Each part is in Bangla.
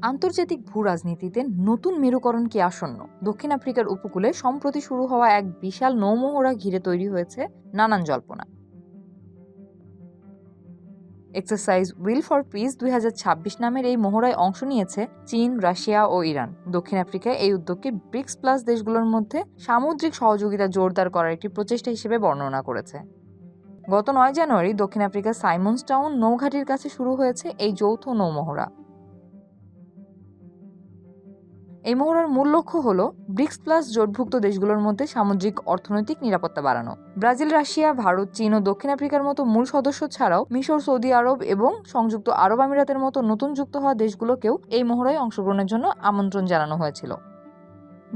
আন্তর্জাতিক ভূ-রাজনীতিতে নতুন মেরুকরণ কি আসন্ন? দক্ষিণ আফ্রিকার উপকূলে সম্প্রতি শুরু হওয়া এক বিশাল নৌমহড়া ঘিরে তৈরি হয়েছে নানান জল্পনা। এক্সারসাইজ উইল ফর পিস 2026 নামের এই মহড়ায় অংশ নিয়েছে চীন, রাশিয়া ও ইরান। দক্ষিণ আফ্রিকায় এই উদ্যোগকে ব্রিক্স প্লাস দেশগুলোর মধ্যে সামুদ্রিক সহযোগিতা জোরদার করার একটি প্রচেষ্টা হিসেবে বর্ণনা করেছে। গত 9 জানুয়ারি দক্ষিণ আফ্রিকার সাইমন্স টাউন নৌঘাটির কাছে শুরু হয়েছে এই যৌথ নৌমহড়া। এই মহড়ার মূল লক্ষ্য হল ব্রিক্স প্লাস জোটভুক্ত দেশগুলোর মধ্যে সামুদ্রিক অর্থনৈতিক নিরাপত্তা বাড়ানো। ব্রাজিল, রাশিয়া, ভারত, চীন ও দক্ষিণ আফ্রিকার মতো মূল সদস্য ছাড়াও মিশর, সৌদি আরব এবং সংযুক্ত আরব আমিরাতের মতো নতুন যুক্ত হওয়া দেশগুলোকেও এই মহড়ায় অংশগ্রহণের জন্য আমন্ত্রণ জানানো হয়েছিল।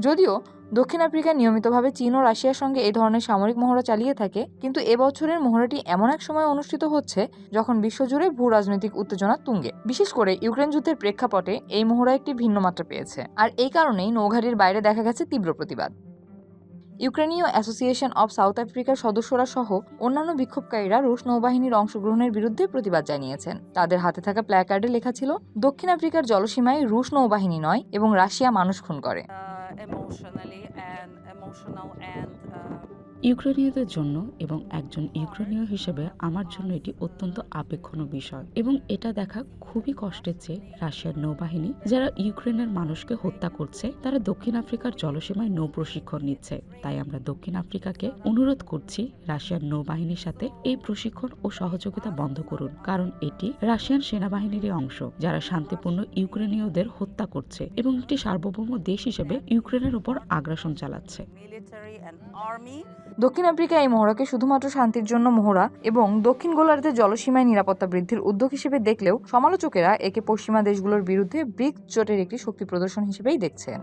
যদিও দক্ষিণ আফ্রিকা নিয়মিতভাবে চীন ও রাশিয়ার সঙ্গে এই ধরনের সামরিক মহড়া চালিয়ে থাকে, কিন্তু এবছরের মহড়াটি এমন এক সময় অনুষ্ঠিত হচ্ছে যখন বিশ্বজুড়ে ভূ রাজনৈতিক উত্তেজনা তুঙ্গে। বিশেষ করে ইউক্রেন যুদ্ধের প্রেক্ষাপটে এই মহড়া একটি ভিন্ন মাত্রা পেয়েছে, আর এই কারণেই নৌঘাটির বাইরে দেখা গেছে তীব্র প্রতিবাদ। ইউক্রেনীয় অ্যাসোসিয়েশন অব সাউথ আফ্রিকার সদস্যরা সহ অন্যান্য বিক্ষোভকারীরা রুশ নৌবাহিনীর অংশগ্রহণের বিরুদ্ধে প্রতিবাদ জানিয়েছেন। তাদের হাতে থাকা প্ল্যাকার্ডে লেখা ছিল, দক্ষিণ আফ্রিকার জলসীমায় রুশ নৌবাহিনী নয় এবং রাশিয়া মানুষ খুন করে। ইউক্রেনীয়দের জন্য এবং একজন ইউক্রেনীয় হিসেবে আমার জন্য এটি অত্যন্ত আবেগঘন বিষয়, এবং এটা দেখা খুবই কষ্টের যে রাশিয়ার নৌবাহিনী যারা ইউক্রেনের মানুষকে হত্যা করছে তারা দক্ষিণ আফ্রিকার জলসীমায় নৌ প্রশিক্ষণ নিচ্ছে। তাই আমরা দক্ষিণ আফ্রিকাকে অনুরোধ করছি রাশিয়ার নৌবাহিনীর সাথে এই প্রশিক্ষণ ও সহযোগিতা বন্ধ করুন, কারণ এটি রাশিয়ান সেনাবাহিনীর অংশ যারা শান্তিপূর্ণ ইউক্রেনীয়দের হত্যা করছে এবং একটি সার্বভৌম দেশ হিসেবে ইউক্রেনের উপর আগ্রাসন চালাচ্ছে। দক্ষিণ আফ্রিকা এই মহড়াকে শুধুমাত্র শান্তির জন্য মহড়া এবং দক্ষিণ গোলার্ধের জলসীমায় নিরাপত্তা বৃদ্ধির উদ্যোগ হিসেবে দেখলেও সমালোচকেরা একে পশ্চিমা দেশগুলোর বিরুদ্ধে ব্রিক্স জোটের একটি শক্তি প্রদর্শন হিসেবেই দেখছেন।